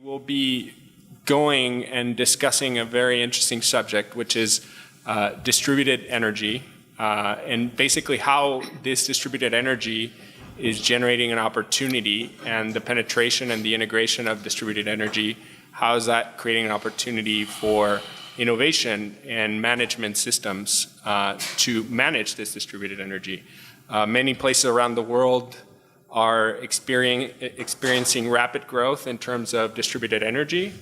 We'll be going and discussing a very interesting subject, which is distributed energy, and basically how this distributed energy is generating an opportunity, and the penetration and the integration of distributed energy, how is that creating an opportunity for innovation and management systems to manage this distributed energy. Many places around the world are experiencing rapid growth in terms of distributed energy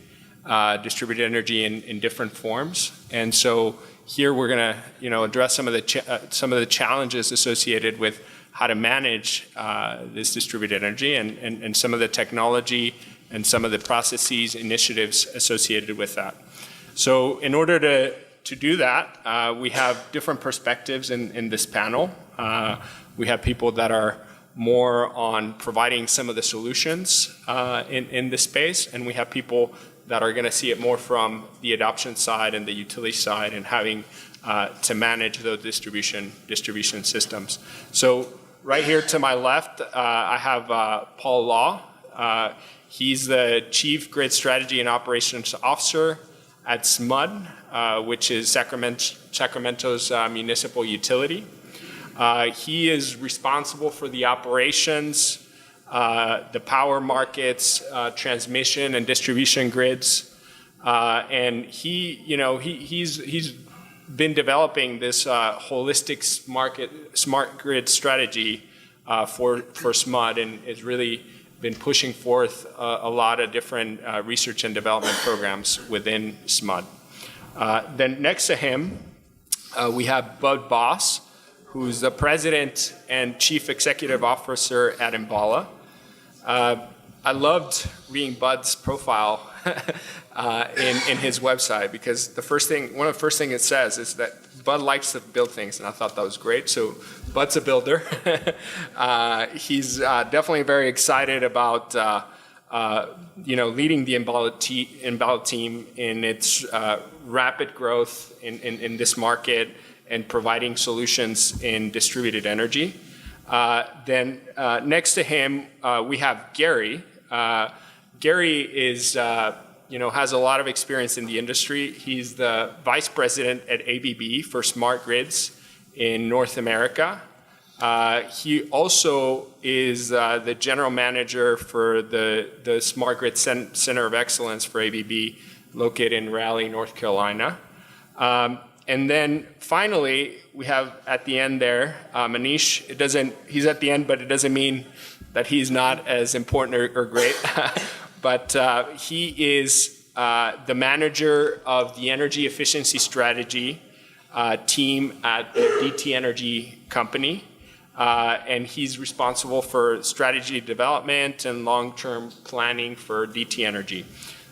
in different forms. And so here we're going to address some of the challenges associated with how to manage this distributed energy and some of the technology and some of the processes, initiatives associated with that. So in order to do that, we have different perspectives in this panel. We have people that are more on providing some of the solutions in this space, and we have people that are going to see it more from the adoption side and the utility side and having to manage those distribution systems. So right here to my left, I have Paul Law. He's the Chief Grid Strategy and Operations Officer at SMUD, which is Sacramento's municipal utility. He is responsible for the operations, the power markets, transmission and distribution grids, and he's been developing this holistic smart grid strategy for SMUD, and has really been pushing forth a lot of different research and development programs within SMUD. Then next to him, we have Bud Boss, who's the President and Chief Executive Officer at Enbala. I loved reading Bud's profile in his website, because one of the first things it says is that Bud likes to build things, and I thought that was great. So Bud's a builder. He's definitely very excited about leading the Enbala team in its rapid growth in this market and providing solutions in distributed energy. Then next to him, we have Gary. Gary is has a lot of experience in the industry. He's the Vice President at ABB for Smart Grids in North America. He also is the General Manager for the Smart Grid Center of Excellence for ABB, located in Raleigh, North Carolina. And then finally, we have at the end there, Manish. He's at the end, but it doesn't mean that he's not as important or great. But he is the manager of the energy efficiency strategy team at the DT Energy company. And he's responsible for strategy development and long-term planning for DT Energy.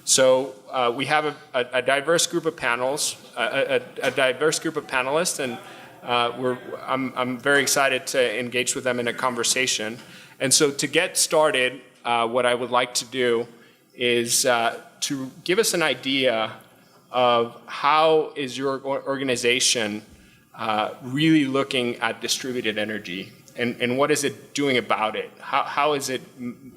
So we have a diverse group of panelists, and I'm very excited to engage with them in a conversation. And so to get started, what I would like to do is to give us an idea of how is your organization really looking at distributed energy, and what is it doing about it? How is it?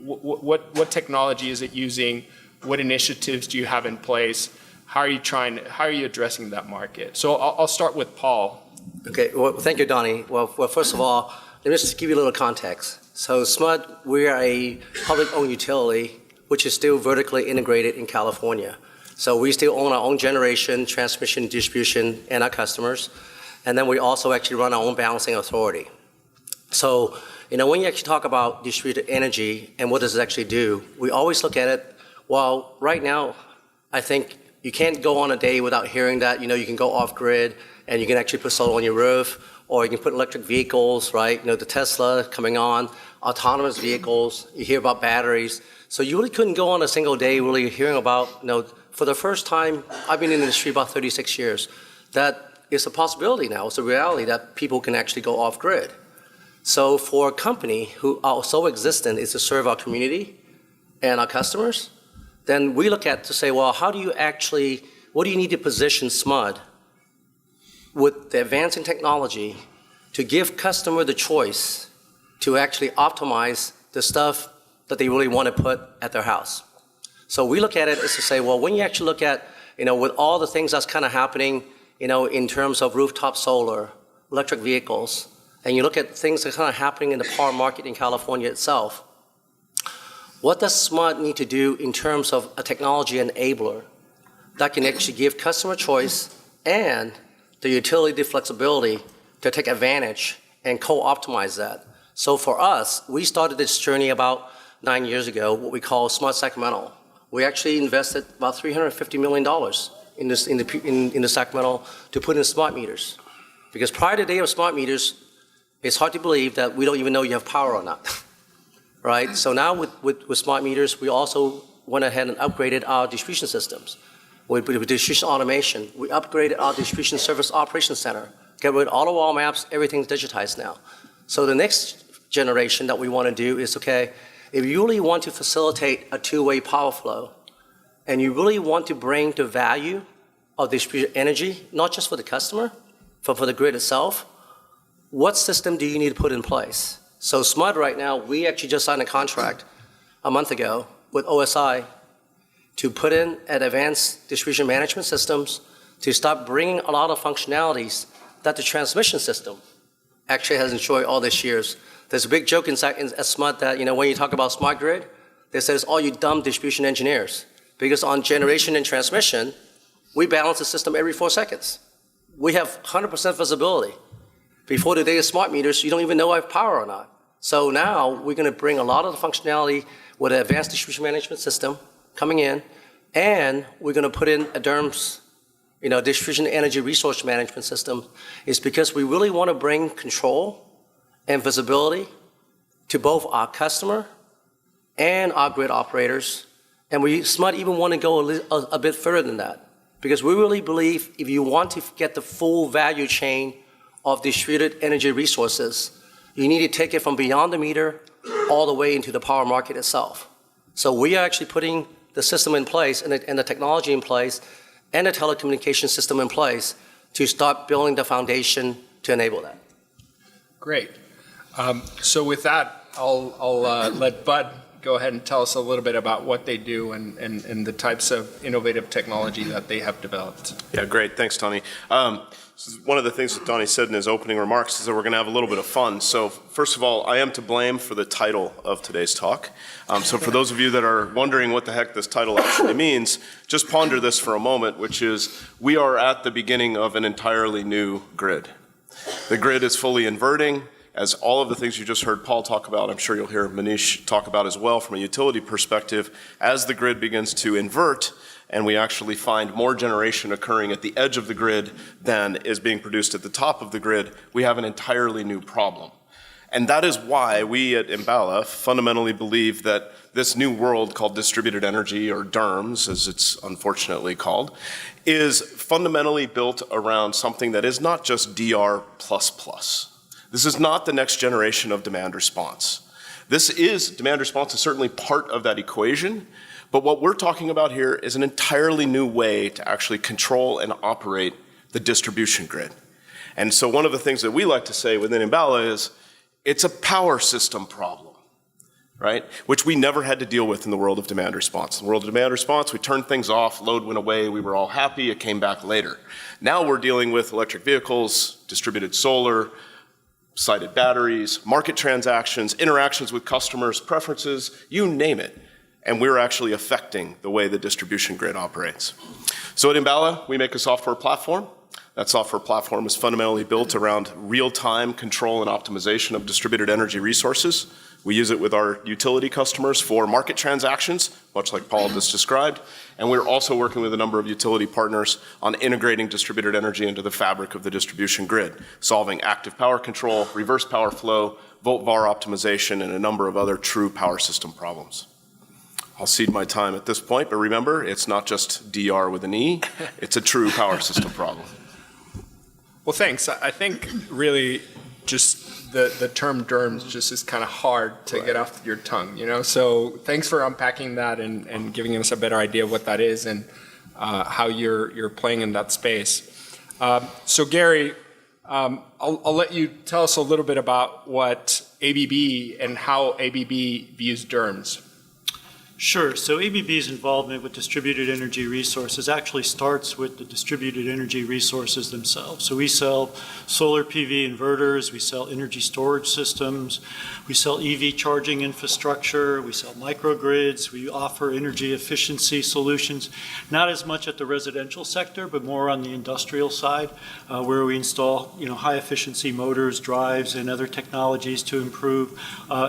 What technology is it using? What initiatives do you have in place? How are you addressing that market? So I'll start with Paul. Okay, well, thank you, Donny. Well, first of all, let me just give you a little context. So SMUD, we are a public-owned utility, which is still vertically integrated in California. So we still own our own generation, transmission, distribution, and our customers. And then we also actually run our own balancing authority. So, when you actually talk about distributed energy and what does it actually do, we always look at it, well, right now, I think you can't go on a day without hearing that, you can go off-grid and you can actually put solar on your roof, or you can put electric vehicles, right? The Tesla coming on, autonomous vehicles, you hear about batteries. So you really couldn't go on a single day really hearing about, for the first time, I've been in the industry about 36 years, that it's a possibility now, it's a reality that people can actually go off-grid. So for a company who our sole existence is to serve our community and our customers, then we look at to say, well, what do you need to position SMUD with the advancing technology to give customer the choice to actually optimize the stuff that they really want to put at their house. So we look at it as to say, well, when you actually look at, with all the things that's kind of happening, in terms of rooftop solar, electric vehicles, and you look at things that are kind of happening in the power market in California itself, what does SMUD need to do in terms of a technology enabler that can actually give customer choice and the utility flexibility to take advantage and co-optimize that? So for us, we started this journey about 9 years ago, what we call SMUD Sacramento. We actually invested about $350 million in the Sacramento to put in smart meters. Because prior to the day of smart meters, it's hard to believe that we don't even know you have power or not, right? So now with smart meters, we also went ahead and upgraded our distribution systems. With distribution automation, we upgraded our distribution service operations center. Get rid of all the wall maps, everything's digitized now. So the next generation that we want to do is, okay, if you really want to facilitate a two-way power flow, and you really want to bring the value of distributed energy, not just for the customer, but for the grid itself, what system do you need to put in place? So SMUD right now, we actually just signed a contract a month ago with OSI to put in an advanced distribution management systems to start bringing a lot of functionalities that the transmission system actually has enjoyed all these years. There's a big joke at SMUD that, when you talk about smart grid, they say it's all you dumb distribution engineers. Because on generation and transmission, we balance the system every 4 seconds. We have 100% visibility. Before the day of smart meters, you don't even know I have power or not. So now we're going to bring a lot of the functionality with an advanced distribution management system coming in, and we're going to put in a DERMS, distribution energy resource management system, is because we really want to bring control and visibility to both our customer and our grid operators. And SMUD even want to go a bit further than that, because we really believe if you want to get the full value chain of distributed energy resources, you need to take it from beyond the meter all the way into the power market itself. So we are actually putting the system in place and the technology in place and the telecommunication system in place to start building the foundation to enable that. Great. So with that, I'll let Bud go ahead and tell us a little bit about what they do and the types of innovative technology that they have developed. Yeah, great. Thanks, Donny. One of the things that Donny said in his opening remarks is that we're going to have a little bit of fun. So first of all, I am to blame for the title of today's talk. So for those of you that are wondering what the heck this title actually means, just ponder this for a moment, which is we are at the beginning of an entirely new grid. The grid is fully inverting. As all of the things you just heard Paul talk about, I'm sure you'll hear Manish talk about as well from a utility perspective, as the grid begins to invert and we actually find more generation occurring at the edge of the grid than is being produced at the top of the grid, we have an entirely new problem. And that is why we at Enbala fundamentally believe that this new world called distributed energy, or DERMS as it's unfortunately called, is fundamentally built around something that is not just DR++. This is not the next generation of demand response. Demand response is certainly part of that equation, but what we're talking about here is an entirely new way to actually control and operate the distribution grid. And so one of the things that we like to say within Enbala is, it's a power system problem, right? Which we never had to deal with in the world of demand response. In the world of demand response, we turned things off, load went away, we were all happy, it came back later. Now we're dealing with electric vehicles, distributed solar, sited batteries, market transactions, interactions with customers, preferences, you name it. And we're actually affecting the way the distribution grid operates. So at Enbala, we make a software platform. That software platform is fundamentally built around real-time control and optimization of distributed energy resources. We use it with our utility customers for market transactions, much like Paul just described. And we're also working with a number of utility partners on integrating distributed energy into the fabric of the distribution grid, solving active power control, reverse power flow, volt-var optimization, and a number of other true power system problems. I'll cede my time at this point, but remember, it's not just DR with an E, it's a true power system problem. Well, thanks. I think really just the term DERMS just is kind of hard to get off your tongue, So thanks for unpacking that and giving us a better idea of what that is and how you're playing in that space. So Gary, I'll let you tell us a little bit about what ABB and how ABB views DERMS. Sure. So ABB's involvement with distributed energy resources actually starts with the distributed energy resources themselves. So we sell solar PV inverters, we sell energy storage systems, we sell EV charging infrastructure, we sell microgrids, we offer energy efficiency solutions, not as much at the residential sector, but more on the industrial side, where we install high efficiency motors, drives, and other technologies to improve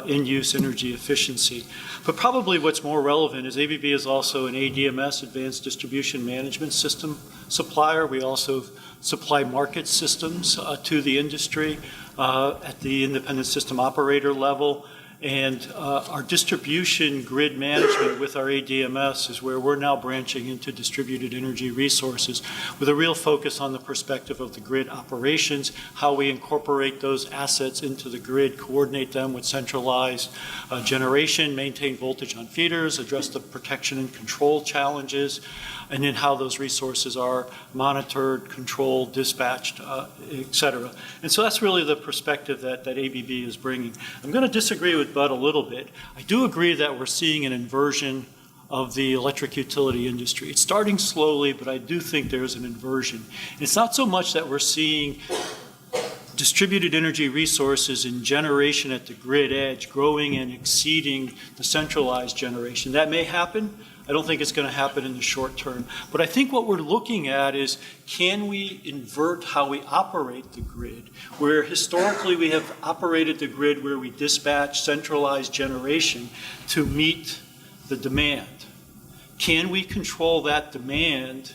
in-use energy efficiency. But probably what's more relevant is ABB is also an ADMS, Advanced Distribution Management System supplier. We also supply market systems to the industry at the independent system operator level. And our distribution grid management with our ADMS is where we're now branching into distributed energy resources with a real focus on the perspective of the grid operations, how we incorporate those assets into the grid, coordinate them with centralized generation, maintain voltage on feeders, address the protection and control challenges, and then how those resources are monitored, controlled, dispatched, et cetera. And so that's really the perspective that ABB is bringing. I'm going to disagree with Bud a little bit. I do agree that we're seeing an inversion of the electric utility industry. It's starting slowly, but I do think there's an inversion. And it's not so much that we're seeing distributed energy resources in generation at the grid edge growing and exceeding the centralized generation. That may happen. I don't think it's going to happen in the short term. But I think what we're looking at is, can we invert how we operate the grid? Where historically we have operated the grid where we dispatch centralized generation to meet the demand. Can we control that demand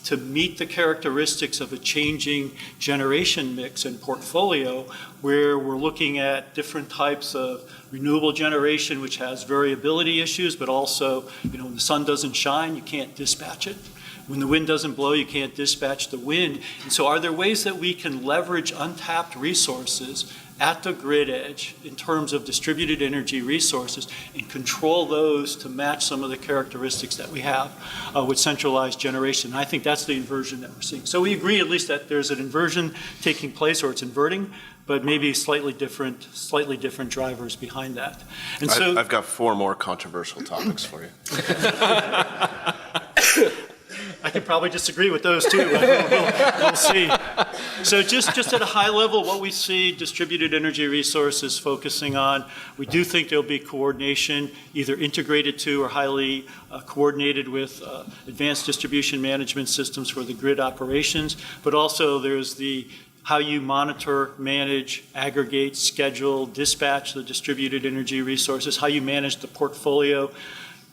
to meet the characteristics of a changing generation mix and portfolio, where we're looking at different types of renewable generation, which has variability issues, but also, when the sun doesn't shine, you can't dispatch it. When the wind doesn't blow, you can't dispatch the wind. And so are there ways that we can leverage untapped resources at the grid edge in terms of distributed energy resources and control those to match some of the characteristics that we have with centralized generation? And I think that's the inversion that we're seeing. So we agree at least that there's an inversion taking place, or it's inverting, but maybe slightly different drivers behind that. And so I've got 4 more controversial topics for you. I could probably disagree with those too, but we'll see. So just at a high level, what we see distributed energy resources focusing on, we do think there'll be coordination, either integrated to or highly coordinated with advanced distribution management systems for the grid operations, but also there's the how you monitor, manage, aggregate, schedule, dispatch the distributed energy resources, how you manage the portfolio,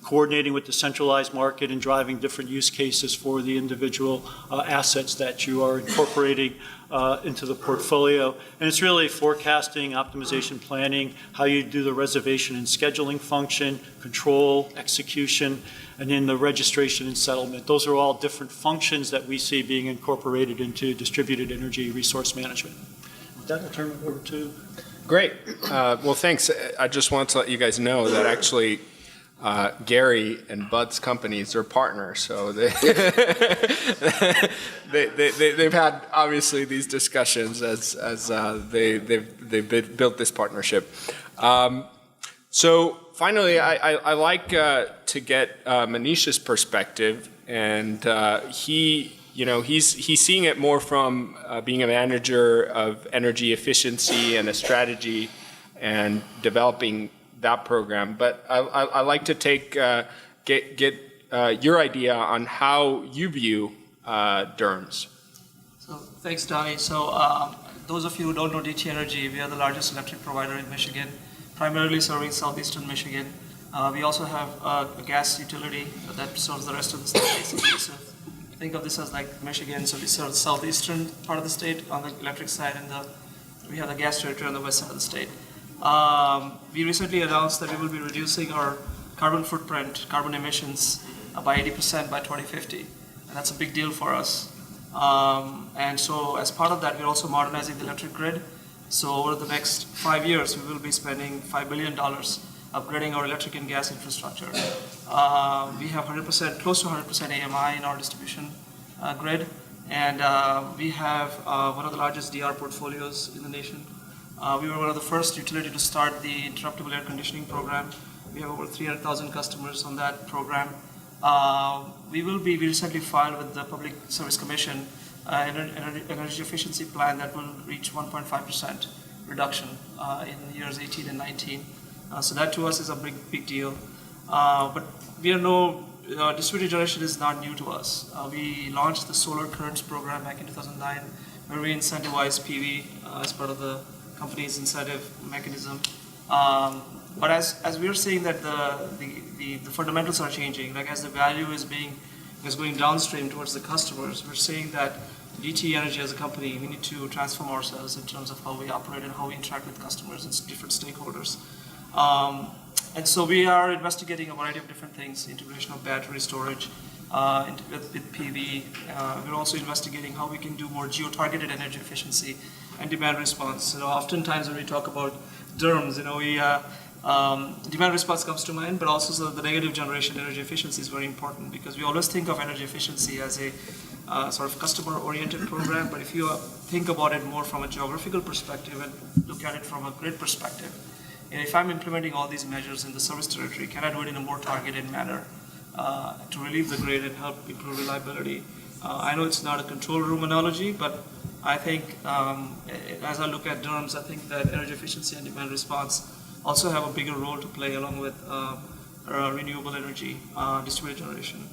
coordinating with the centralized market and driving different use cases for the individual assets that you are incorporating into the portfolio. And it's really forecasting, optimization, planning, how you do the reservation and scheduling function, control, execution, and then the registration and settlement. Those are all different functions that we see being incorporated into distributed energy resource management. With that, I'll turn it over to... Great. Well, thanks. I just want to let you guys know that actually Gary and Bud's companies are partners, so they've had obviously these discussions as they've built this partnership. So finally, I like to get Manish's perspective, and he's seeing it more from being a manager of energy efficiency and a strategy and developing that program. But I like to get your idea on how you view DERMS. So thanks, Donny. So those of you who don't know DT Energy, we are the largest electric provider in Michigan, primarily serving southeastern Michigan. We also have a gas utility that serves the rest of the state, basically. So think of this as like Michigan. So we serve the southeastern part of the state on the electric side, and we have the gas territory on the west side of the state. We recently announced that we will be reducing our carbon footprint, carbon emissions by 80% by 2050, and that's a big deal for us. And so as part of that, we're also modernizing the electric grid. So over the next 5 years, we will be spending $5 billion upgrading our electric and gas infrastructure. We have close to 100% AMI in our distribution grid, and we have one of the largest DR portfolios in the nation. We were one of the first utility to start the interruptible air conditioning program We have over 300,000 customers on that program. We recently filed with the Public Service Commission an energy efficiency plan that will reach 1.5% reduction in years 18 and 19. So that to us is a big deal. But we are distributed generation is not new to us. We launched the Solar Currents program back in 2009, where we incentivized PV as part of the company's incentive mechanism. But as we are seeing that the fundamentals are changing, like as the value is going downstream towards the customers, we're seeing that DTE Energy as a company, we need to transform ourselves in terms of how we operate and how we interact with customers and different stakeholders. And so we are investigating a variety of different things, integration of battery storage with PV. We're also investigating how we can do more geo-targeted energy efficiency and demand response. Oftentimes when we talk about DERMS, demand response comes to mind, but also the negative generation energy efficiency is very important, because we always think of energy efficiency as a sort of customer-oriented program, but if you think about it more from a geographical perspective and look at it from a grid perspective, and if I'm implementing all these measures in the service territory, can I do it in a more targeted manner to relieve the grid and help improve reliability? I know it's not a control room analogy, but I think as I look at DERMS, I think that energy efficiency and demand response also have a bigger role to play along with renewable energy, distributed generation.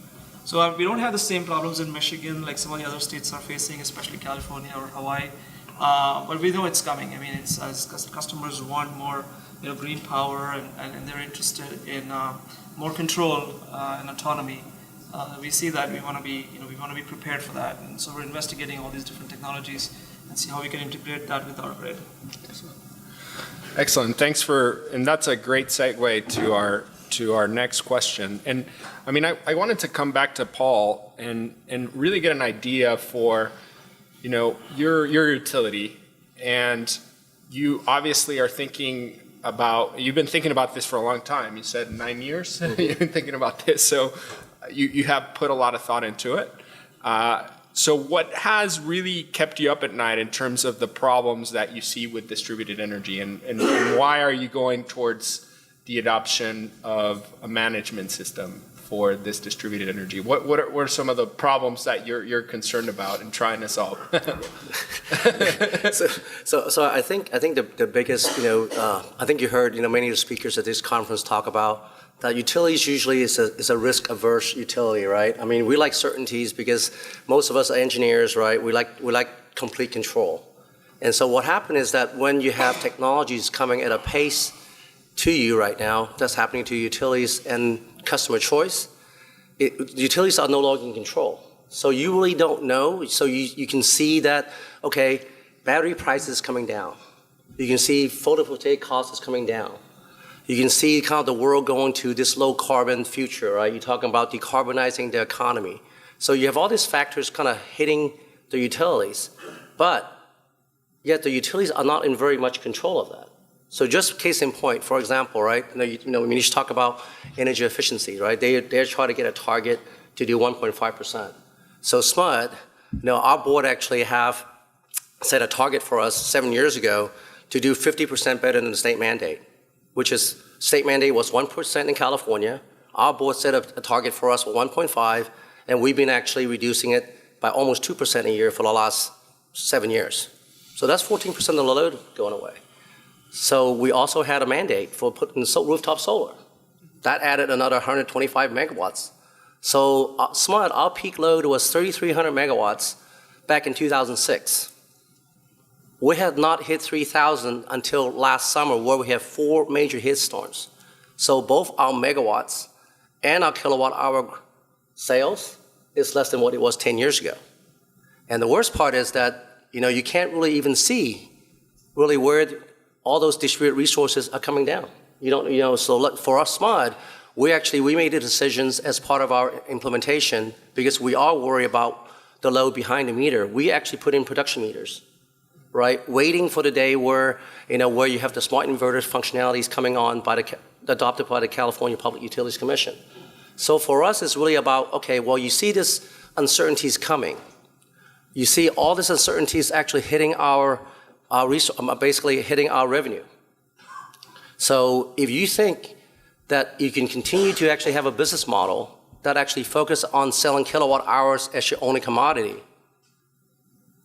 So we don't have the same problems in Michigan like some of the other states are facing, especially California or Hawaii. But we know it's coming. I mean, it's as customers want more green power and they're interested in more control and autonomy. We see that we want to be prepared for that, and so we're investigating all these different technologies and see how we can integrate that with our grid. Excellent. Thanks and that's a great segue to our next question. And I mean, I wanted to come back to Paul and really get an idea for, your utility, and you obviously are you've been thinking about this for a long time. You said 9 years you've been thinking about this, so you have put a lot of thought into it. So what has really kept you up at night in terms of the problems that you see with distributed energy, and why are you going towards the adoption of a management system for this distributed energy? What are some of the problems that you're concerned about and trying to solve? So I think the biggest, I think you heard, many of the speakers at this conference talk about that utilities usually is a risk-averse utility, right? I mean, we like certainties because most of us are engineers, right? We like complete control. And so what happened is that when you have technologies coming at a pace to you right now, that's happening to utilities and customer choice, utilities are no longer in control. So you really don't know. So you can see that, okay, battery prices coming down. You can see photovoltaic costs is coming down. You can see kind of the world going to this low carbon future, right? You're talking about decarbonizing the economy. So you have all these factors kind of hitting the utilities, but yet the utilities are not in very much control of that. So just case in point, for example, right? Manish talk about energy efficiency, right? They're trying to get a target to do 1.5%. So SMUD, our board actually have set a target for us 7 years ago to do 50% better than the state mandate, which is state mandate was 1% in California. Our board set a target for us for 1.5, and we've been actually reducing it by almost 2% a year for the last 7 years. So that's 14% of the load going away. So we also had a mandate for putting rooftop solar. That added another 125 megawatts. So SMUD, our peak load was 3,300 megawatts back in 2006. We had not hit 3,000 until last summer, where we have 4 major heat storms. So both our megawatts and our kilowatt hour sales is less than what it was 10 years ago. And the worst part is that, you can't really even see really where all those distributed resources are coming down. So for us SMUD, we made the decisions as part of our implementation, because we are worried about the load behind the meter. We actually put in production meters, right? Waiting for the day where you have the smart inverter functionalities coming on adopted by the California Public Utilities Commission. So for us, it's really about, okay, well, you see this uncertainties coming. You see all this uncertainties actually hitting basically hitting our revenue. So if you think that you can continue to actually have a business model that actually focus on selling kilowatt hours as your only commodity.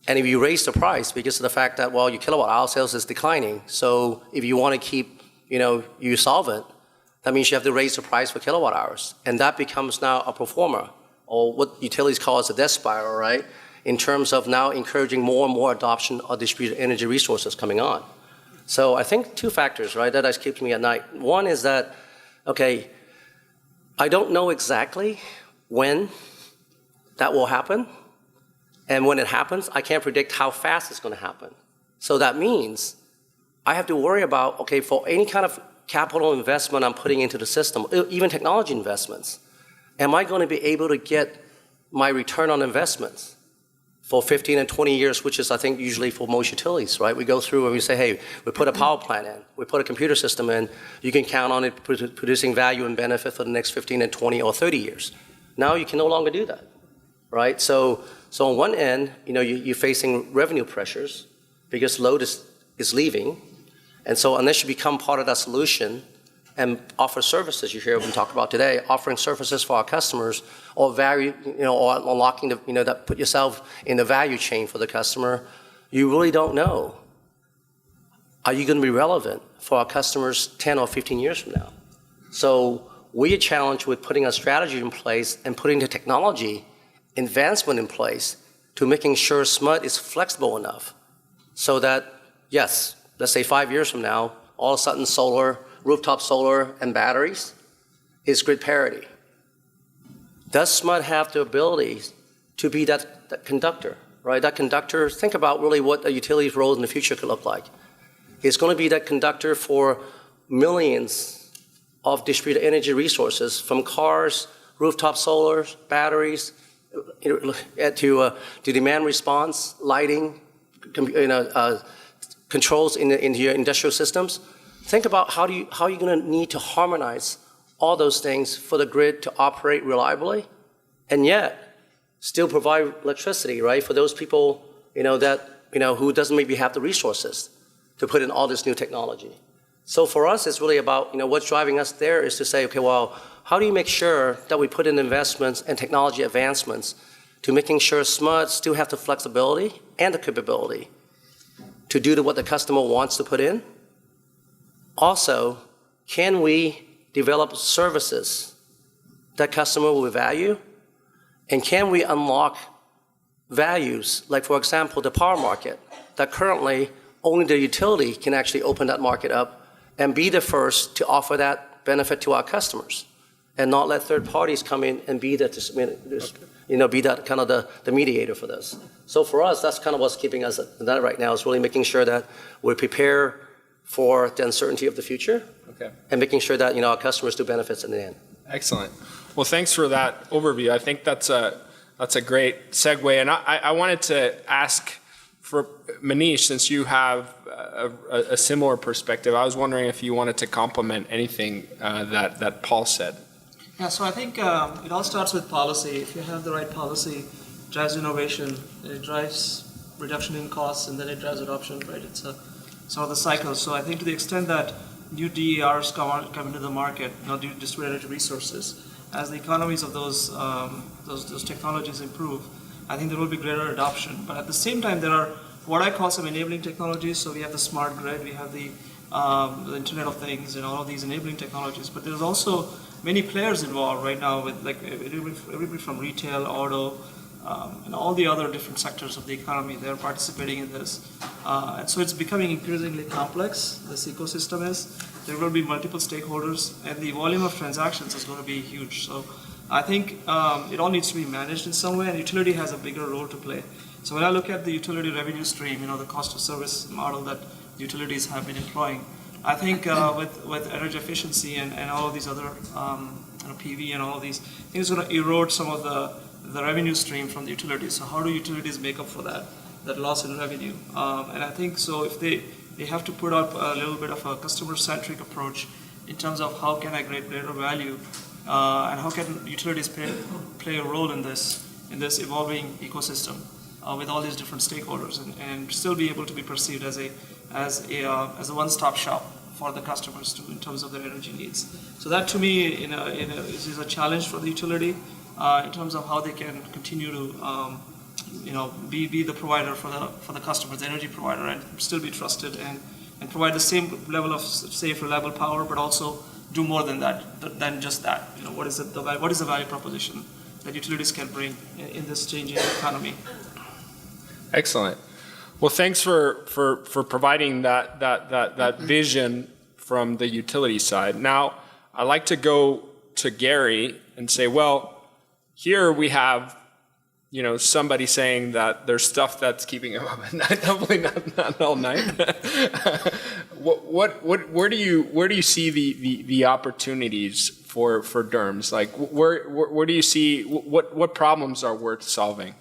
And if you raise the price because of the fact that, well, your kilowatt hour sales is declining, so if you want to keep, you solvent, that means you have to raise the price for kilowatt hours. And that becomes now a pro forma, or what utilities call as a death spiral, right? In terms of now encouraging more and more adoption of distributed energy resources coming on. So I think two factors, right, that keeps me at night. One is that, okay, I don't know exactly when that will happen. And when it happens, I can't predict how fast it's going to happen. So that means I have to worry about, okay, for any kind of capital investment I'm putting into the system, even technology investments, am I going to be able to get my return on investments for 15 and 20 years, which is, I think, usually for most utilities, right? We go through and we say, hey, we put a power plant in, we put a computer system in, you can count on it producing value and benefit for the next 15 and 20 or 30 years. Now you can no longer do that, right? So on one end, you're facing revenue pressures because load is leaving. And so unless you become part of that solution and offer services, you hear we talk about today, offering services for our customers or value, or unlocking the, that put yourself in the value chain for the customer, you really don't know. Are you going to be relevant for our customers 10 or 15 years from now? So we are challenged with putting a strategy in place and putting the technology advancement in place to making sure SMUD is flexible enough so that, yes, let's say 5 years from now, all of a sudden solar, rooftop solar and batteries is grid parity. Does SMUD have the ability to be that conductor, right? That conductor, think about really what a utility's role in the future could look like. It's going to be that conductor for millions of distributed energy resources from cars, rooftop solar, batteries, to demand response, lighting, controls into your industrial systems. Think about how you're going to need to harmonize all those things for the grid to operate reliably, and yet still provide electricity, right, for those people, who doesn't maybe have the resources to put in all this new technology. So for us, it's really about, what's driving us there is to say, okay, well, how do you make sure that we put in investments and technology advancements to making sure SMUD still have the flexibility and the capability to do what the customer wants to put in? Also, can we develop services that customer will value? And can we unlock values, like for example, the power market, that currently only the utility can actually open that market up and be the first to offer that benefit to our customers, and not let third parties come in and be that, be that kind of the mediator for this. So for us, that's kind of what's keeping us at that right now, is really making sure that we prepare for the uncertainty of the future, and making sure that our customers do benefits in the end. Excellent. Well, thanks for that overview. I think that's a great segue, and I wanted to ask for Manish, since you have a similar perspective, I was wondering if you wanted to complement anything that Paul said. Yeah, so I think it all starts with policy. If you have the right policy, it drives innovation, it drives reduction in costs, and then it drives adoption, right? It's sort of the cycle. So I think to the extent that new DERs come into the market, distributed energy resources, as the economies of those technologies improve, I think there will be greater adoption. But at the same time, there are what I call some enabling technologies. So we have the smart grid, we have the Internet of Things, and all of these enabling technologies. But there's also many players involved right now, with like everybody from retail, auto, and all the other different sectors of the economy. They're participating in this, and so it's becoming increasingly complex. This ecosystem is. There will be multiple stakeholders, and the volume of transactions is going to be huge. So I think it all needs to be managed in some way, and utility has a bigger role to play. So when I look at the utility revenue stream, the cost of service model that utilities have been employing, I think with energy efficiency and all of these other PV and all of these things, are going to erode some of the revenue stream from the utilities. So how do utilities make up for that loss in revenue? And I think so if they have to put up a little bit of a customer-centric approach in terms of how can I create greater value, and how can utilities play a role in this evolving ecosystem with all these different stakeholders, and still be able to be perceived as a one-stop shop for the customers too in terms of their energy needs. So that to me is a challenge for the utility in terms of how they can continue to be the provider for the customers, the energy provider, and still be trusted and provide the same level of safe, reliable power, but also do more than that, than just that. What is the value proposition that utilities can bring in this changing economy? Excellent. Well, thanks for providing that vision from the utility side. Now, I'd like to go to Gary and say, well, here we have somebody saying that there's stuff that's keeping him up at night. Hopefully not all night. Where do you see the opportunities for DERMS? Like where do you see what problems are worth solving?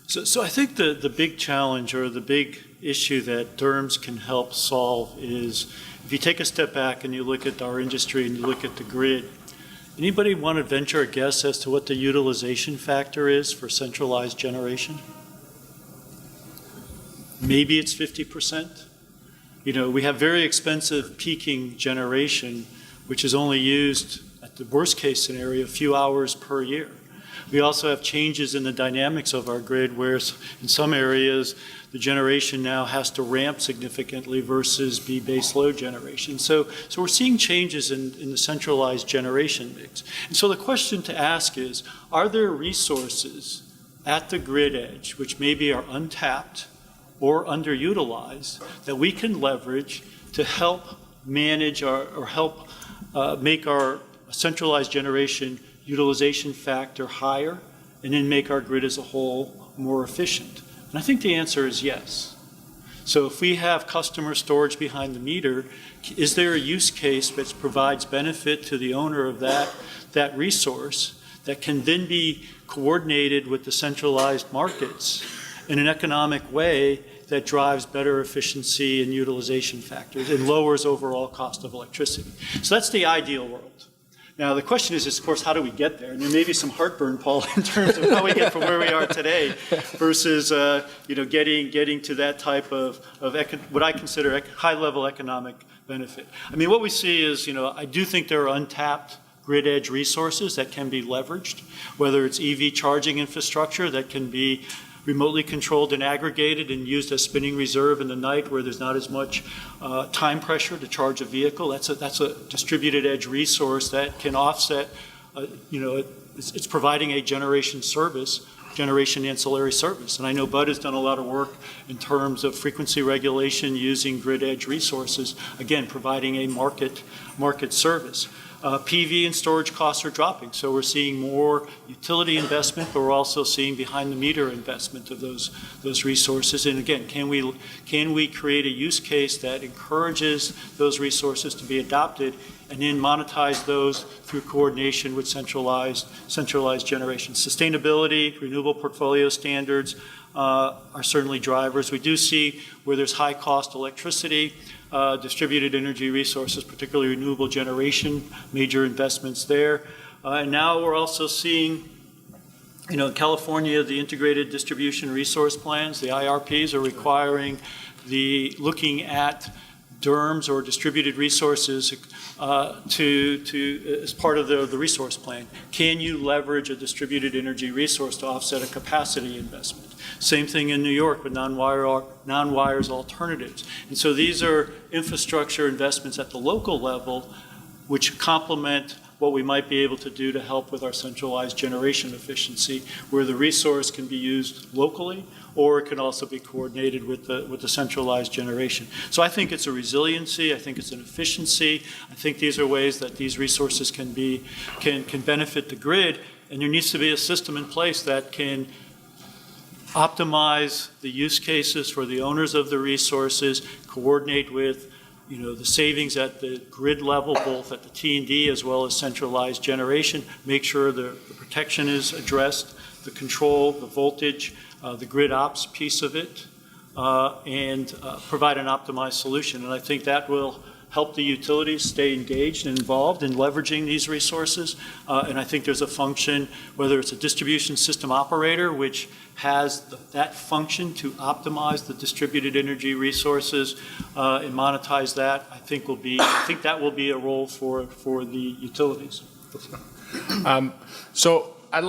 So I think the big challenge or the big issue that DERMS can help solve is if you take a step back and you look at our industry and you look at the grid. Anybody want to venture a guess as to what the utilization factor is for centralized generation? Maybe it's 50%. We have very expensive peaking generation, which is only used at the worst case scenario a few hours per year. We also have changes in the dynamics of our grid where in some areas the generation now has to ramp significantly versus be base load generation. So we're seeing changes in the centralized generation mix. And so the question to ask is, are there resources at the grid edge which maybe are untapped or underutilized that we can leverage to help manage or help make our centralized generation utilization factor higher and then make our grid as a whole more efficient? And I think the answer is yes. So if we have customer storage behind the meter, is there a use case that provides benefit to the owner of that resource that can then be coordinated with the centralized markets in an economic way that drives better efficiency and utilization factors and lowers overall cost of electricity? So that's the ideal world. Now, the question is, of course, how do we get there? And there may be some heartburn, Paul, in terms of how we get from where we are today versus, getting to that type of what I consider high-level economic benefit. I mean, what we see is, I do think there are untapped grid edge resources that can be leveraged, whether it's EV charging infrastructure that can be remotely controlled and aggregated and used as spinning reserve in the night where there's not as much time pressure to charge a vehicle. That's a distributed edge resource that can offset, it's providing a generation ancillary service. And I know Bud has done a lot of work in terms of frequency regulation using grid edge resources, again, providing a market service. PV and storage costs are dropping, so we're seeing more utility investment, but we're also seeing behind the meter investment of those resources. And again, can we create a use case that encourages those resources to be adopted and then monetize those through coordination with centralized generation? Sustainability, renewable portfolio standards are certainly drivers. We do see where there's high cost electricity, distributed energy resources, particularly renewable generation, major investments there. And now we're also seeing, in California, the integrated distribution resource plans, the IRPs, are requiring looking at DERMS or distributed resources as part of the resource plan. Can you leverage a distributed energy resource to offset a capacity investment? Same thing in New York with non-wires alternatives. And so these are infrastructure investments at the local level which complement what we might be able to do to help with our centralized generation efficiency, where the resource can be used locally or it can also be coordinated with the centralized generation. So I think it's a resiliency, I think it's an efficiency, I think these are ways that these resources can benefit the grid, and there needs to be a system in place that can optimize the use cases for the owners of the resources, coordinate with the savings at the grid level, both at the T&D as well as centralized generation, make sure the protection is addressed, the control, the voltage, the grid ops piece of it, and provide an optimized solution. And I think that will help the utilities stay engaged and involved in leveraging these resources. And I think there's a function, whether it's a distribution system operator, which has that function to optimize the distributed energy resources and monetize that, I think that will be a role for the utilities. So I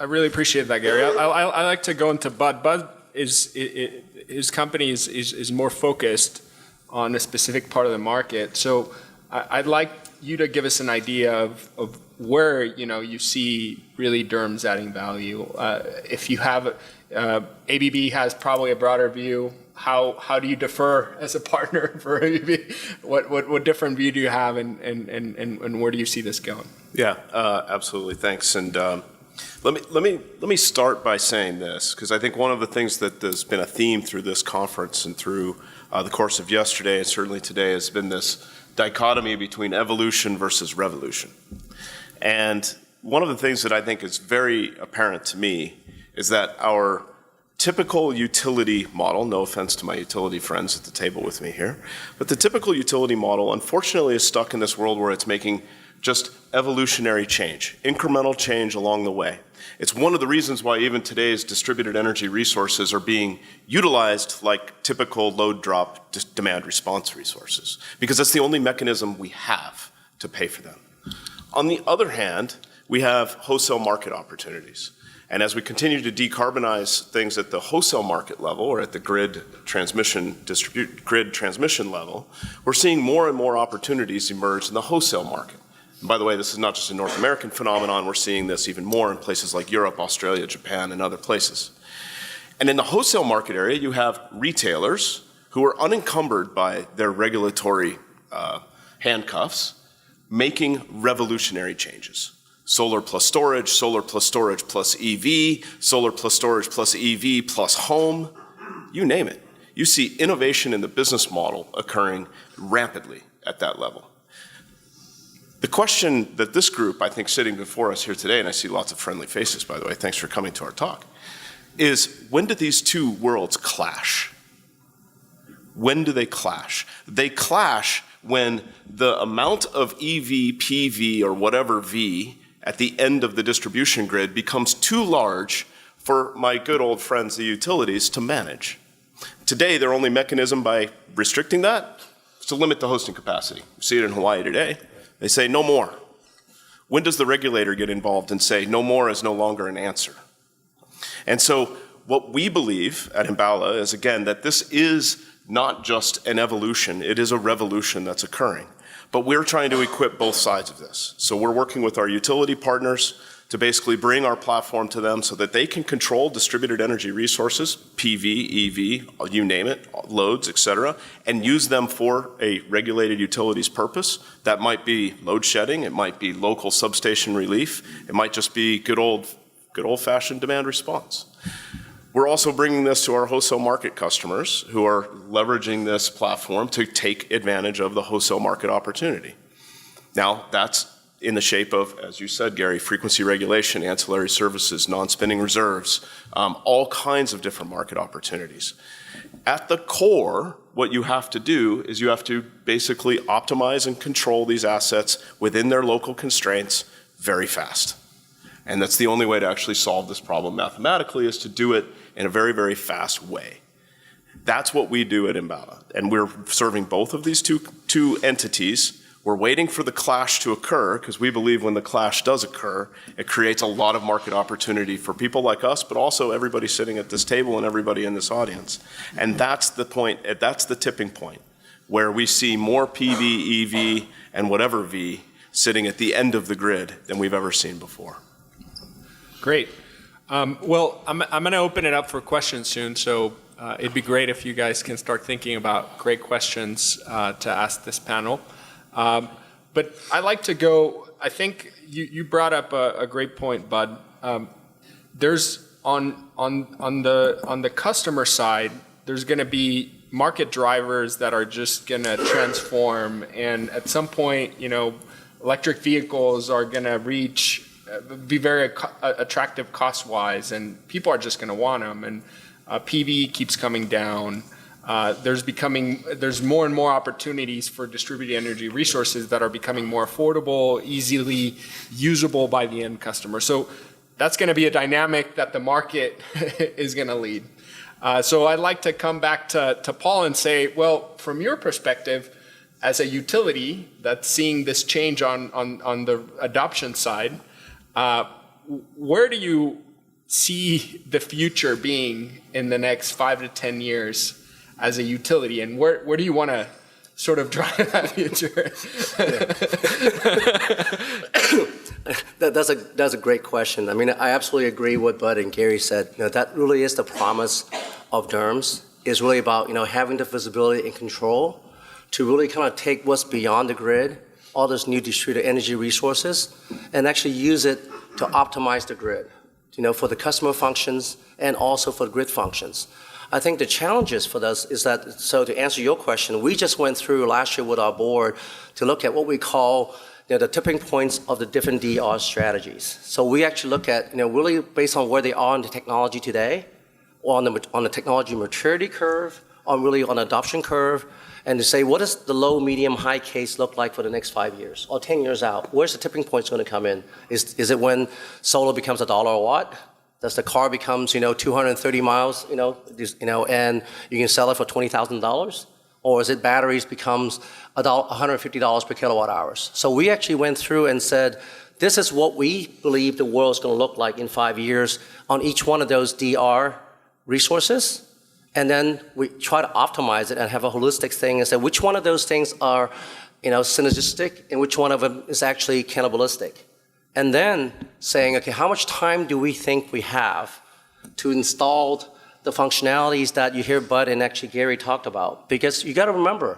really appreciate that, Gary. I like to go into Bud. Bud his company is more focused on a specific part of the market. So I'd like you to give us an idea of where you see really DERMS adding value. If you have ABB has probably a broader view. How do you defer as a partner for ABB? What different view do you have, and where do you see this going? Yeah, absolutely. Thanks. And let me start by saying this, because I think one of the things that has been a theme through this conference and through the course of yesterday and certainly today has been this dichotomy between evolution versus revolution. And one of the things that I think is very apparent to me is that our typical utility model, no offense to my utility friends at the table with me here, but the typical utility model unfortunately is stuck in this world where it's making just evolutionary change, incremental change along the way. It's one of the reasons why even today's distributed energy resources are being utilized like typical load drop demand response resources, because that's the only mechanism we have to pay for them. On the other hand, we have wholesale market opportunities. And as we continue to decarbonize things at the wholesale market level or at the grid transmission level, we're seeing more and more opportunities emerge in the wholesale market. And by the way, this is not just a North American phenomenon. We're seeing this even more in places like Europe, Australia, Japan, and other places. And in the wholesale market area, you have retailers who are unencumbered by their regulatory handcuffs, making revolutionary changes. Solar plus storage plus EV, solar plus storage plus EV plus home, you name it. You see innovation in the business model occurring rapidly at that level. The question that this group, I think sitting before us here today, and I see lots of friendly faces, by the way, thanks for coming to our talk, is when do these two worlds clash? When do they clash? They clash when the amount of EV, PV, or whatever V at the end of the distribution grid becomes too large for my good old friends, the utilities, to manage. Today, their only mechanism by restricting that is to limit the hosting capacity. You see it in Hawaii today. They say no more. When does the regulator get involved and say no more is no longer an answer? And so what we believe at Enbala is, again, that this is not just an evolution, it is a revolution that's occurring. But we're trying to equip both sides of this. So we're working with our utility partners to basically bring our platform to them so that they can control distributed energy resources, PV, EV, you name it, loads, et cetera, and use them for a regulated utilities purpose. That might be load shedding, it might be local substation relief, it might just be good old-fashioned demand response. We're also bringing this to our wholesale market customers who are leveraging this platform to take advantage of the wholesale market opportunity. Now, that's in the shape of, as you said, Gary, frequency regulation, ancillary services, non-spinning reserves, all kinds of different market opportunities. At the core, what you have to do is you have to basically optimize and control these assets within their local constraints very fast. And that's the only way to actually solve this problem mathematically, is to do it in a very, very fast way. That's what we do at Enbala. And we're serving both of these two entities. We're waiting for the clash to occur, because we believe when the clash does occur, it creates a lot of market opportunity for people like us, but also everybody sitting at this table and everybody in this audience. And that's the point, that's the tipping point, where we see more PV, EV, and whatever V sitting at the end of the grid than we've ever seen before. Great. Well, I'm going to open it up for questions soon, so it'd be great if you guys can start thinking about great questions to ask this panel. But I like to go, I think you brought up a great point, Bud. There's on the customer side, there's going to be market drivers that are just going to transform, and at some point, electric vehicles are going to be very attractive cost-wise, and people are just going to want them, and PV keeps coming down. there's more and more opportunities for distributed energy resources that are becoming more affordable, easily usable by the end customer. So that's going to be a dynamic that the market is going to lead. So I'd like to come back to Paul and say, well, from your perspective, as a utility that's seeing this change on the adoption side, where do you see the future being in the next 5 to 10 years as a utility, and where do you want to sort of drive that future? That's a great question. I mean, I absolutely agree with what Bud and Gary said. You know, that really is the promise of DERMS, is really about, you know, having the visibility and control to really kind of take what's beyond the grid, all those new distributed energy resources, and actually use it to optimize the grid, you know, for the customer functions and also for the grid functions. I think the challenges for us is that, so to answer your question, we just went through last year with our board to look at what we call, you know, the tipping points of the different DER strategies. So we actually look at, you know, really based on where they are in the technology today, or on the technology maturity curve, on really on the adoption curve, and to say, what does the low, medium, high case look like for the next 5 years or 10 years out? Where's the tipping points going to come in? Is it when solar becomes $1 a watt? Does the car becomes, you know, 230 miles, you know, and you can sell it for $20,000? Or is it batteries becomes $150 per kilowatt hours? So we actually went through and said, this is what we believe the world is going to look like in 5 years on each one of those DR resources. And then we try to optimize it and have a holistic thing and say which one of those things are, you know, synergistic and which one of them is actually cannibalistic. And then saying, okay, how much time do we think we have to install the functionalities that you hear Bud and actually Gary talked about? Because you got to remember,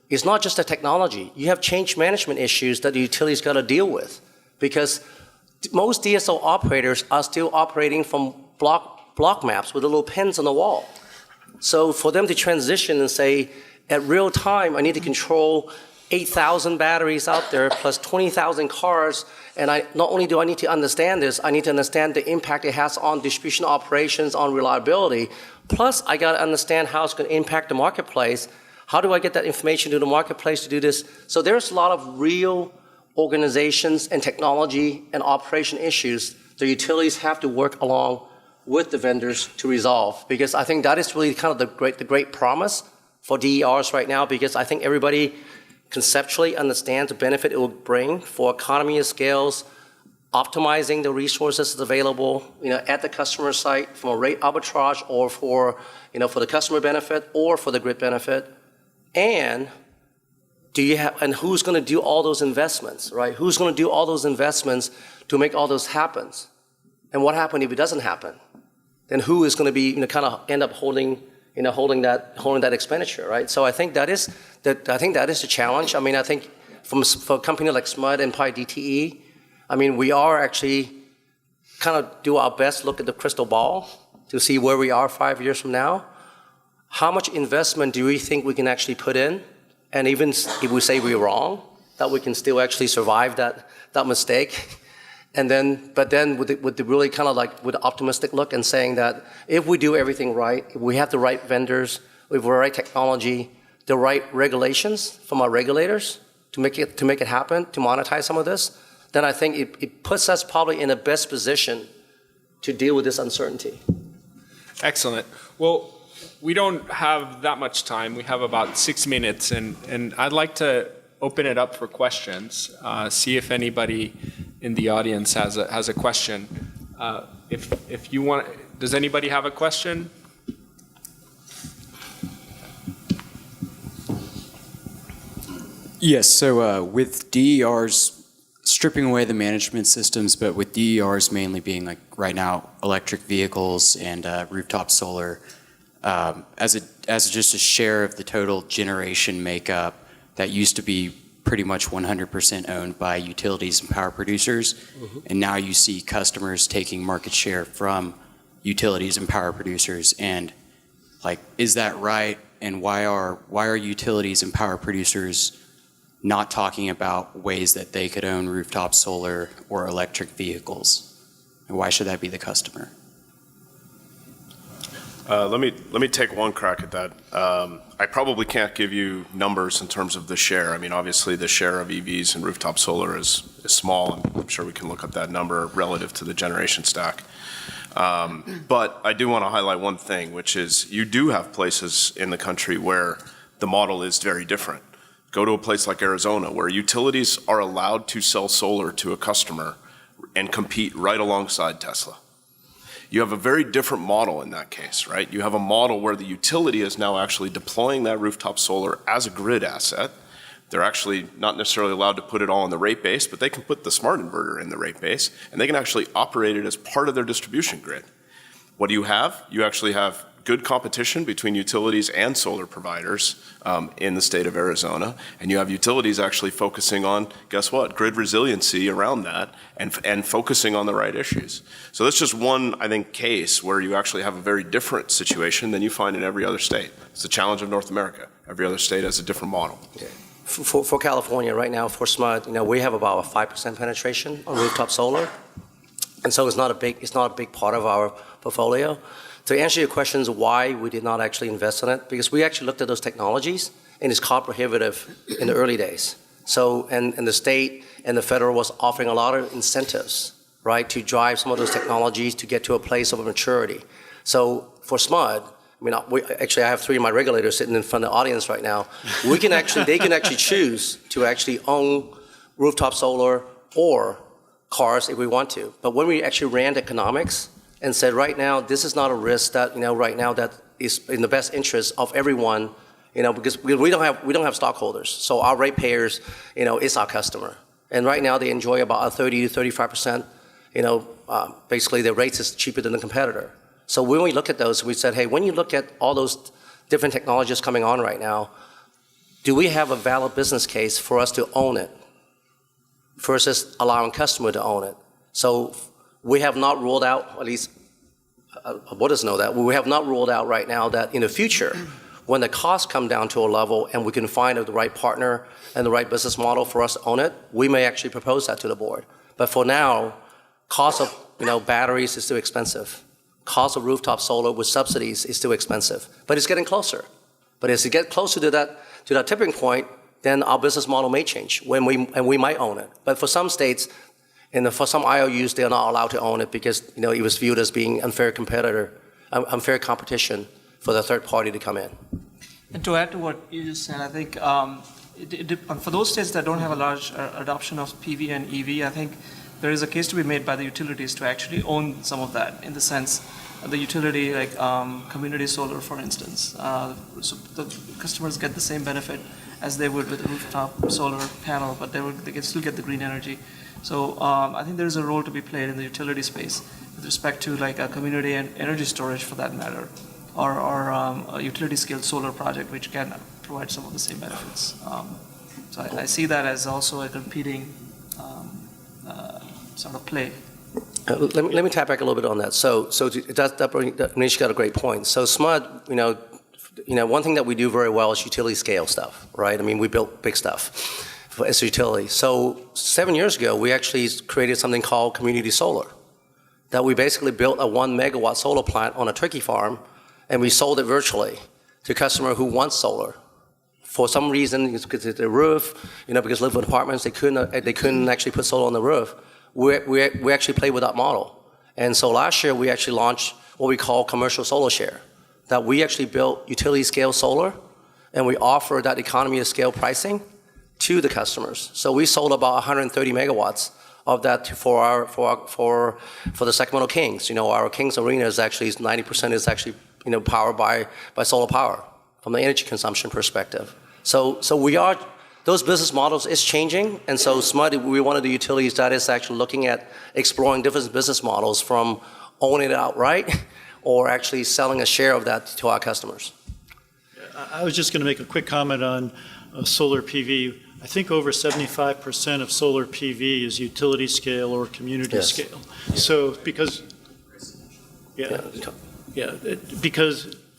it's not just the technology. You have change management issues that the utility's got to deal with. Because most DSO operators are still operating from block maps with the little pins on the wall. So for them to transition and say, at real time, I need to control 8,000 batteries out there plus 20,000 cars, and not only do I need to understand this, I need to understand the impact it has on distribution operations, on reliability, plus I got to understand how it's going to impact the marketplace. How do I get that information to the marketplace to do this? So there's a lot of real organizations and technology and operation issues the utilities have to work along with the vendors to resolve, because I think that is really kind of the great promise for DERs right now, because I think everybody conceptually understands the benefit it will bring for economy of scales, optimizing the resources available, you know, at the customer site from a rate arbitrage or for, you know, for the customer benefit or for the grid benefit. And and who's going to do all those investments, right? Who's going to do all those investments to make all those happen? And what happens if it doesn't happen? Then who is going to be, you know, kind of end up holding that expenditure, right? So I think that is the challenge. I mean, I think for a company like SMUD and probably DTE, I mean, we are actually kind of do our best look at the crystal ball to see where we are 5 years from now. How much investment do we think we can actually put in? And even if we say we're wrong, that we can still actually survive that mistake. And then, but then with the really kind of like with the optimistic look and saying that if we do everything right, if we have the right vendors, we have the right technology, the right regulations from our regulators to make it happen, to monetize some of this, then I think it puts us probably in the best position to deal with this uncertainty. Excellent. Well, we don't have that much time. We have about 6 minutes, and I'd like to open it up for questions. See if anybody in the audience has a question. If you want, does anybody have a question? Yes. So with DERs stripping away the management systems, but with DERs mainly being like right now electric vehicles and rooftop solar, as just a share of the total generation makeup that used to be pretty much 100% owned by utilities and power producers, and now you see customers taking market share from utilities and power producers. And like, is that right? And why are utilities and power producers not talking about ways that they could own rooftop solar or electric vehicles? And why should that be the customer? Let me take one crack at that. I probably can't give you numbers in terms of the share. I mean, obviously the share of EVs and rooftop solar is small, and I'm sure we can look up that number relative to the generation stack. But I do want to highlight one thing, which is you do have places in the country where the model is very different. Go to a place like Arizona, where utilities are allowed to sell solar to a customer and compete right alongside Tesla. You have a very different model in that case, right? You have a model where the utility is now actually deploying that rooftop solar as a grid asset. They're actually not necessarily allowed to put it all in the rate base, but they can put the smart inverter in the rate base, and they can actually operate it as part of their distribution grid. What do you have? You actually have good competition between utilities and solar providers in the state of Arizona, and you have utilities actually focusing on, guess what, grid resiliency around that and focusing on the right issues. So that's just one, I think, case where you actually have a very different situation than you find in every other state. It's the challenge of North America. Every other state has a different model. Yeah. For California right now, for SMUD, we have about a 5% penetration on rooftop solar, and so it's not a big part of our portfolio. To answer your questions why we did not actually invest in it, because we actually looked at those technologies and it's cost prohibitive in the early days. So, and the state and the federal was offering a lot of incentives, right, to drive some of those technologies to get to a place of maturity. So for SMUD, I mean, I have 3 of my regulators sitting in front of the audience right now. They can actually choose to actually own rooftop solar or cars if we want to. But when we actually ran the economics and said, right now, this is not a risk that, right now that is in the best interest of everyone, because we don't have stockholders. So our ratepayers, is our customer. And right now they enjoy about a 30 to 35%, basically their rates is cheaper than the competitor. So when we look at those, we said, hey, when you look at all those different technologies coming on right now, do we have a valid business case for us to own it versus allowing customer to own it? So we have not ruled out, at least auditors know that, we have not ruled out right now that in the future, when the costs come down to a level and we can find the right partner and the right business model for us to own it, we may actually propose that to the board. But for now, cost of batteries is too expensive. Cost of rooftop solar with subsidies is too expensive. But it's getting closer. But as you get closer to that tipping point, then our business model may change and we might own it. But for some states, and for some IOUs, they're not allowed to own it because it was viewed as being unfair competition for the third party to come in. And to add to what you just said, I think for those states that don't have a large adoption of PV and EV, I think there is a case to be made by the utilities to actually own some of that, in the sense the utility, like community solar, for instance. So the customers get the same benefit as they would with a rooftop solar panel, but they can still get the green energy. So I think there's a role to be played in the utility space with respect to like a community and energy storage, for that matter, or a utility scale solar project which can provide some of the same benefits. So I see that as also a competing sort of play. Let me tap back a little bit on that. Manish got a great point. So SMUD, one thing that we do very well is utility scale stuff, right? I mean, we built big stuff as a utility. So 7 years ago, we actually created something called community solar, that we basically built a 1 megawatt solar plant on a turkey farm, and we sold it virtually to a customer who wants solar. For some reason, because of the roof, because live in apartments, they couldn't actually put solar on the roof. We actually played with that model. And so last year, we actually launched what we call commercial solar share, that we actually built utility scale solar, and we offer that economy of scale pricing to the customers. So we sold about 130 megawatts of that for the Sacramento Kings. Our Kings Arena is actually 90% is actually powered by solar power from the energy consumption perspective. So those business models is changing, and so SMUD, we're one of the utilities that is actually looking at exploring different business models, from owning it outright or actually selling a share of that to our customers. I was just going to make a quick comment on solar PV. I think over 75% of solar PV is utility scale or community scale. So because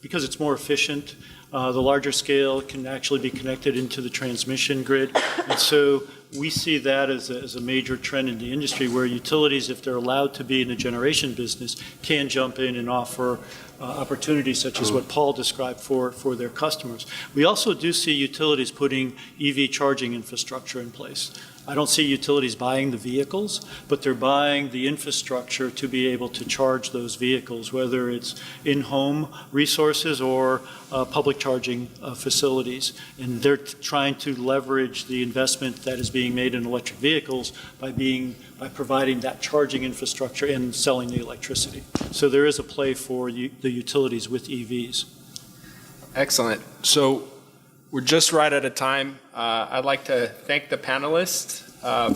it's more efficient, the larger scale can actually be connected into the transmission grid. And so we see that as a major trend in the industry where utilities, if they're allowed to be in the generation business, can jump in and offer opportunities such as what Paul described for their customers. We also do see utilities putting EV charging infrastructure in place. I don't see utilities buying the vehicles, but they're buying the infrastructure to be able to charge those vehicles, whether it's in-home resources or public charging facilities. And they're trying to leverage the investment that is being made in electric vehicles by providing that charging infrastructure and selling the electricity. So there is a play for the utilities with EVs. Excellent. So we're just right at a time. I'd like to thank the panelists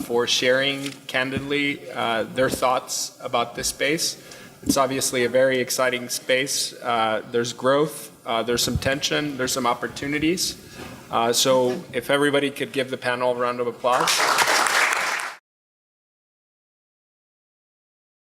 for sharing candidly their thoughts about this space. It's obviously a very exciting space. There's growth, there's some tension, there's some opportunities. So if everybody could give the panel a round of applause.